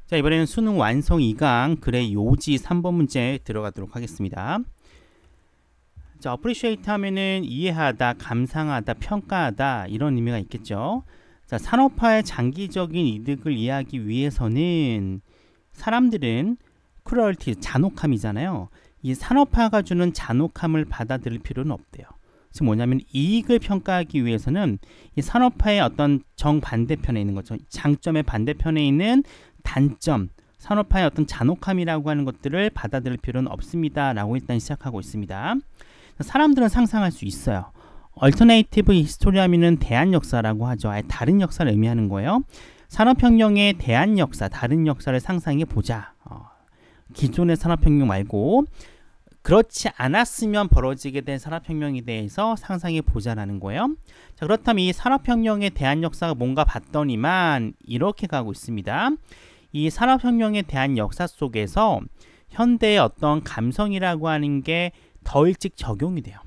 자, 이번에는 수능 완성 2강 글의 요지 3번 문제 들어가도록 하겠습니다. 자, appreciate 하면은 이해하다, 감상하다, 평가하다 이런 의미가 있겠죠. 자, 산업화의 장기적인 이득을 이해하기 위해서는 사람들은 cruelty, 잔혹함이잖아요. 이 산업화가 주는 잔혹함을 받아들일 필요는 없대요. 즉 뭐냐면 이익을 평가하기 위해서는 이 산업화의 어떤 정반대편에 있는 거죠. 장점의 반대편에 있는 단점, 산업화의 어떤 잔혹함이라고 하는 것들을 받아들일 필요는 없습니다 라고 일단 시작하고 있습니다. 사람들은 상상할 수 있어요. 얼터네이티브 히스토리 하면은 대안 역사라고 하죠. 아예 다른 역사를 의미하는 거예요. 산업혁명의 대안 역사, 다른 역사를 상상해 보자. 기존의 산업혁명 말고 그렇지 않았으면 벌어지게 된 산업혁명에 대해서 상상해 보자라는 거예요. 자, 그렇다면 이 산업혁명에 대한 역사가 뭔가 봤더니만 이렇게 가고 있습니다. 이 산업혁명에 대한 역사 속에서 현대의 어떤 감성이라고 하는 게 더 일찍 적용이 돼요.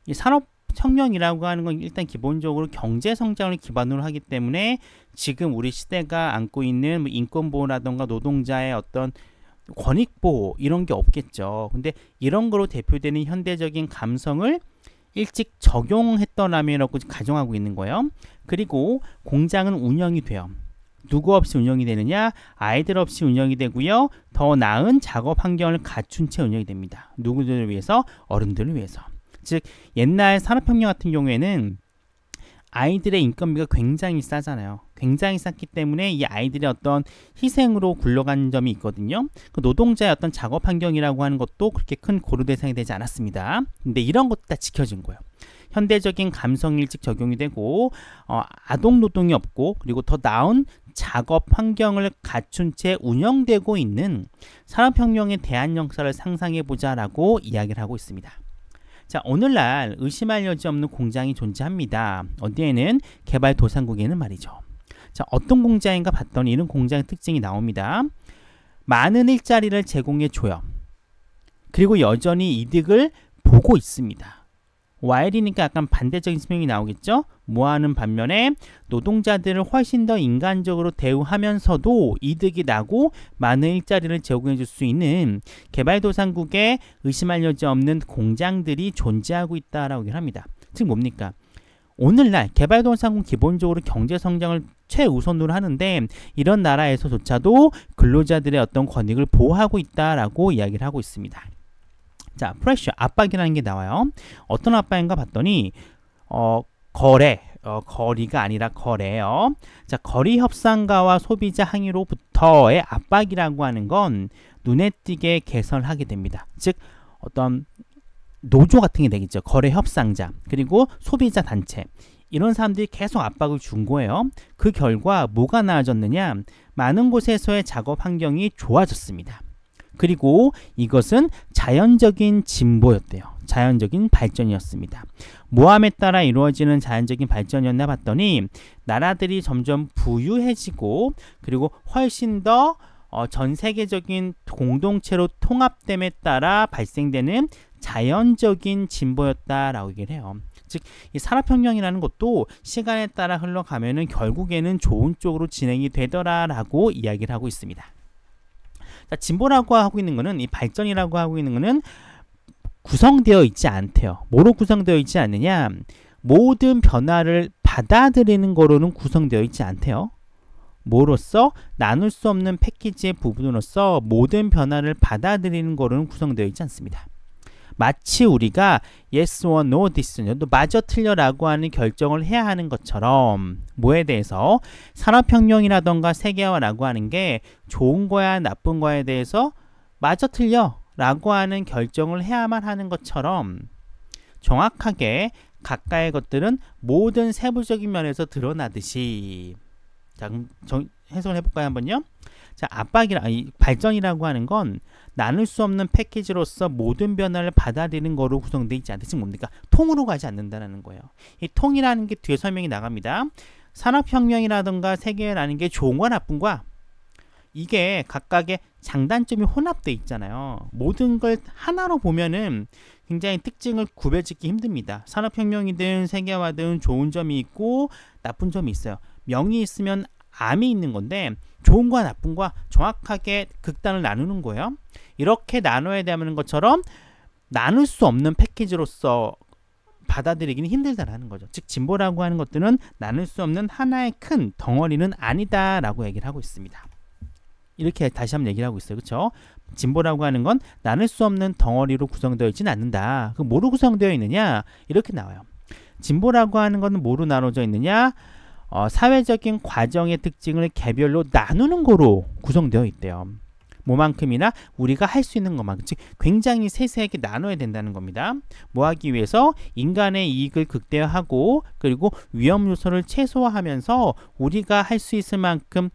이 산업혁명이라고 하는 건 일단 기본적으로 경제성장을 기반으로 하기 때문에 지금 우리 시대가 안고 있는 뭐 인권보호라던가 노동자의 어떤 권익보호 이런 게 없겠죠. 근데 이런 거로 대표되는 현대적인 감성을 일찍 적용했더라면이라고 가정하고 있는 거예요. 그리고 공장은 운영이 돼요. 누구 없이 운영이 되느냐? 아이들 없이 운영이 되고요. 더 나은 작업 환경을 갖춘 채 운영이 됩니다. 누구들을 위해서? 어른들을 위해서. 즉 옛날 산업혁명 같은 경우에는 아이들의 인건비가 굉장히 싸잖아요. 굉장히 쌌기 때문에 이 아이들의 어떤 희생으로 굴러간 점이 있거든요. 그 노동자의 어떤 작업 환경이라고 하는 것도 그렇게 큰 고려 대상이 되지 않았습니다. 근데 이런 것도 다 지켜진 거예요. 현대적인 감성이 일찍 적용이 되고 아동 노동이 없고 그리고 더 나은 작업 환경을 갖춘 채 운영되고 있는 산업혁명에 대한 역사를 상상해보자 라고 이야기를 하고 있습니다. 자, 오늘날 의심할 여지 없는 공장이 존재합니다. 어디에는? 개발도상국에는 말이죠. 자, 어떤 공장인가 봤더니 이런 공장의 특징이 나옵니다. 많은 일자리를 제공해줘요. 그리고 여전히 이득을 보고 있습니다. while이니까 약간 반대적인 설명이 나오겠죠. 뭐하는 반면에 노동자들을 훨씬 더 인간적으로 대우하면서도 이득이 나고 많은 일자리를 제공해 줄 수 있는 개발도상국에 의심할 여지 없는 공장들이 존재하고 있다라고 얘기를 합니다. 즉 뭡니까? 오늘날 개발도상국 기본적으로 경제성장을 최우선으로 하는데 이런 나라에서조차도 근로자들의 어떤 권익을 보호하고 있다라고 이야기를 하고 있습니다. 자, pressure, 압박이라는 게 나와요. 어떤 압박인가 봤더니 거리가 아니라 거래요. 자, 거리 협상가와 소비자 항의로부터의 압박이라고 하는 건 눈에 띄게 개선하게 됩니다. 즉 어떤 노조 같은 게 되겠죠. 거래 협상자 그리고 소비자 단체 이런 사람들이 계속 압박을 준 거예요. 그 결과 뭐가 나아졌느냐? 많은 곳에서의 작업 환경이 좋아졌습니다. 그리고 이것은 자연적인 진보였대요. 자연적인 발전이었습니다. 모함에 따라 이루어지는 자연적인 발전이었나 봤더니 나라들이 점점 부유해지고 그리고 훨씬 더 전 세계적인 공동체로 통합됨에 따라 발생되는 자연적인 진보였다라고 얘기를 해요. 즉, 이 산업혁명이라는 것도 시간에 따라 흘러가면은 결국에는 좋은 쪽으로 진행이 되더라라고 이야기를 하고 있습니다. 자, 진보라고 하고 있는 거는 이 발전이라고 하고 있는 거는 구성되어 있지 않대요. 뭐로 구성되어 있지 않느냐? 모든 변화를 받아들이는 거로는 구성되어 있지 않대요. 뭐로써? 나눌 수 없는 패키지의 부분으로서 모든 변화를 받아들이는 거로는 구성되어 있지 않습니다. 마치 우리가 yes or no, this, 또 맞아 틀려라고 하는 결정을 해야 하는 것처럼 뭐에 대해서 산업혁명이라던가 세계화라고 하는 게 좋은 거야 나쁜 거에 대해서 맞아 틀려라고 하는 결정을 해야만 하는 것처럼 정확하게 각각의 것들은 모든 세부적인 면에서 드러나듯이 자, 그럼 해석을 해볼까요 한번요? 자, 발전이라고 하는 건 나눌 수 없는 패키지로서 모든 변화를 받아들이는 거로 구성되어 있지 않다. 즉 뭡니까? 통으로 가지 않는다는 거예요. 이 통이라는 게 뒤에 설명이 나갑니다. 산업혁명이라든가 세계라는 게 좋은 거야 나쁜 거야? 이게 각각의 장단점이 혼합되어 있잖아요. 모든 걸 하나로 보면은 굉장히 특징을 구별짓기 힘듭니다. 산업혁명이든 세계화든 좋은 점이 있고 나쁜 점이 있어요. 명이 있으면 암이 있는 건데 좋은과 나쁜과 정확하게 극단을 나누는 거예요. 이렇게 나눠야 되는 것처럼 나눌 수 없는 패키지로서 받아들이기는 힘들다라는 거죠. 즉 진보라고 하는 것들은 나눌 수 없는 하나의 큰 덩어리는 아니다라고 얘기를 하고 있습니다. 이렇게 다시 한번 얘기를 하고 있어요. 그렇죠? 진보라고 하는 건 나눌 수 없는 덩어리로 구성되어 있지는 않는다. 그 뭐로 구성되어 있느냐? 이렇게 나와요. 진보라고 하는 것은 뭐로 나눠져 있느냐? 사회적인 과정의 특징을 개별로 나누는 거로 구성되어 있대요. 뭐만큼이나 우리가 할 수 있는 것만큼, 즉 굉장히 세세하게 나눠야 된다는 겁니다. 뭐 하기 위해서? 인간의 이익을 극대화하고 그리고 위험 요소를 최소화하면서 우리가 할 수 있을 만큼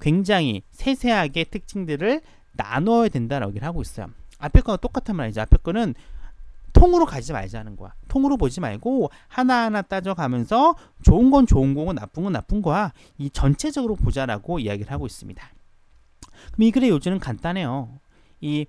굉장히 세세하게 특징들을 나눠야 된다라고 얘기를 하고 있어요. 앞에 거는 똑같은 말이죠. 앞에 거는 통으로 가지 말자는 거야. 통으로 보지 말고 하나하나 따져가면서 좋은 건 좋은 거고 나쁜 건 나쁜 거야. 이 전체적으로 보자라고 이야기를 하고 있습니다. 그럼 이 글의 요지는 간단해요. 이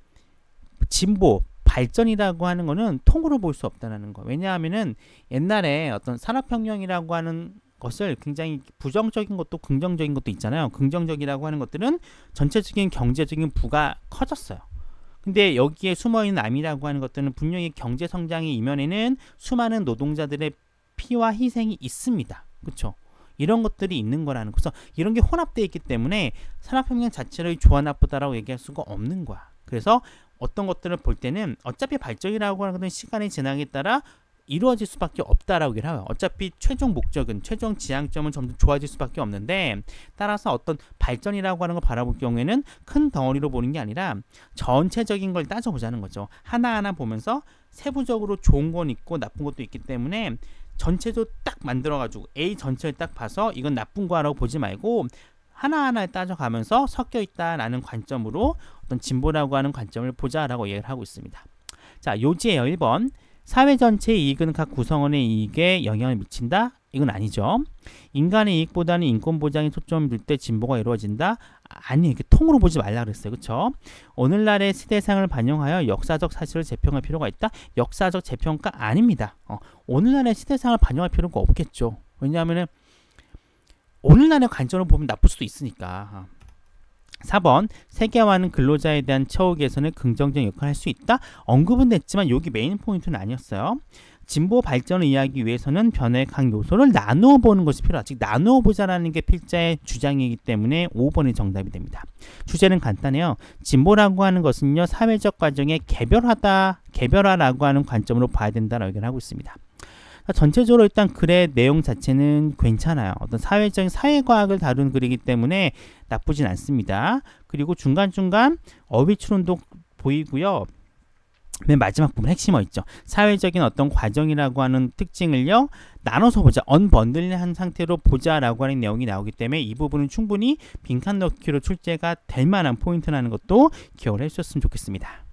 진보, 발전이라고 하는 거는 통으로 볼 수 없다는 거. 왜냐하면은 옛날에 어떤 산업혁명이라고 하는 것을 굉장히 부정적인 것도 긍정적인 것도 있잖아요. 긍정적이라고 하는 것들은 전체적인 경제적인 부가 커졌어요. 근데 여기에 숨어있는 암이라고 하는 것들은 분명히 경제 성장의 이면에는 수많은 노동자들의 피와 희생이 있습니다. 그렇죠? 이런 것들이 있는 거라는 거죠. 이런 게 혼합되어 있기 때문에 산업혁명 자체를 좋아 나쁘다라고 얘기할 수가 없는 거야. 그래서 어떤 것들을 볼 때는 어차피 발전이라고 하는 것은 시간이 지나게 따라 이루어질 수밖에 없다라고 얘기를 해요. 어차피 최종 목적은, 최종 지향점은 점점 좋아질 수밖에 없는데, 따라서 어떤 발전이라고 하는 걸 바라볼 경우에는 큰 덩어리로 보는 게 아니라 전체적인 걸 따져보자는 거죠. 하나하나 보면서 세부적으로 좋은 건 있고 나쁜 것도 있기 때문에 전체도 딱 만들어가지고 A 전체를 딱 봐서 이건 나쁜 거라고 보지 말고 하나하나 따져가면서 섞여 있다라는 관점으로 어떤 진보라고 하는 관점을 보자라고 얘기를 하고 있습니다. 자, 요지예요. 1번. 사회 전체의 이익은 각 구성원의 이익에 영향을 미친다? 이건 아니죠. 인간의 이익보다는 인권 보장에 초점을 둘 때 진보가 이루어진다? 아니, 이렇게 통으로 보지 말라 그랬어요. 그렇죠? 오늘날의 시대상을 반영하여 역사적 사실을 재평할 필요가 있다? 역사적 재평가 아닙니다. 오늘날의 시대상을 반영할 필요가 없겠죠. 왜냐하면 오늘날의 관점으로 보면 나쁠 수도 있으니까. 4번. 세계화는 근로자에 대한 처우 개선에 긍정적인 역할을 할 수 있다? 언급은 됐지만 여기 메인 포인트는 아니었어요. 진보 발전을 이해하기 위해서는 변화의 각 요소를 나누어 보는 것이 필요하다. 즉 나누어 보자라는 게 필자의 주장이기 때문에 5번이 정답이 됩니다. 주제는 간단해요. 진보라고 하는 것은요, 사회적 과정의 개별화라고 하는 관점으로 봐야 된다라고 얘기를 하고 있습니다. 전체적으로 일단 글의 내용 자체는 괜찮아요. 어떤 사회적인 사회과학을 다룬 글이기 때문에 나쁘진 않습니다. 그리고 중간중간 어휘 추론도 보이고요. 맨 마지막 부분 핵심어 있죠. 사회적인 어떤 과정이라고 하는 특징을요, 나눠서 보자, 언번들링한 상태로 보자라고 하는 내용이 나오기 때문에 이 부분은 충분히 빈칸 넣기로 출제가 될 만한 포인트라는 것도 기억을 해주셨으면 좋겠습니다.